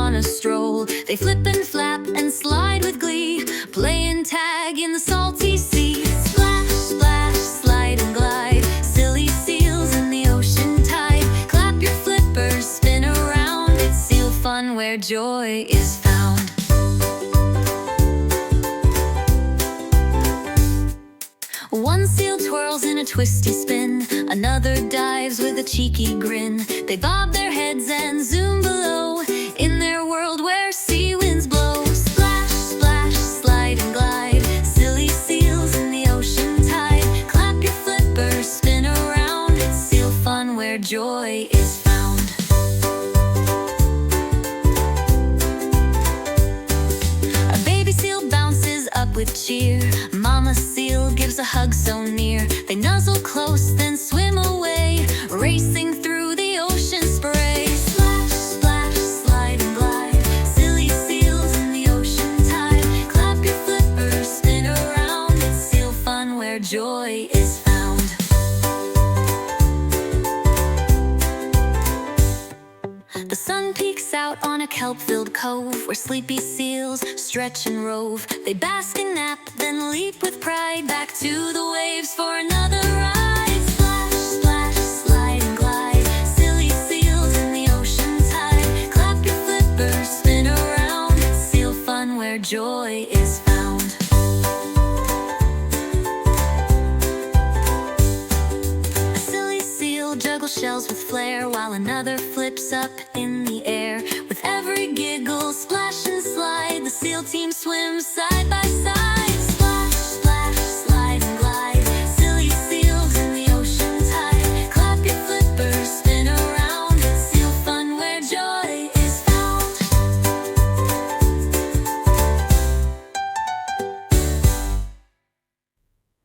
on a stroll. They flip and flap and slide with glee, playing tag in the salty sea. Splash, splash, slide and glide, silly seals in the ocean tide. Clap your flippers, spin around, it's seal fun where joy is found. One seal twirls in a twisty spin, another dives with a cheeky grin. They bob their heads and zoom below, in their world where sea winds blow. Splash, splash, slide and glide, silly seals in the ocean tide. Clap your flippers, spin around, it's seal fun where joy is found. A baby seal bounces up with cheer, Mama seal gives a hug so near. They nuzzle close, then swim away, racing through the ocean spray. Splash, splash, slide and glide, silly seals in the ocean tide. Clap your flippers, spin around, it's seal fun where joy is found. The sun peeks out on a kelp-filled cove, where sleepy seals stretch and rove. They bask and nap, then leap with pride back to the waves for another ride. Splash, splash, slide and glide, silly seals in the ocean tide. Clap your flippers, spin around, it's seal fun where joy is found. A silly seal juggles shells with flair, while another flips up in the air. With every giggle, splash and slide, the seal team swims side by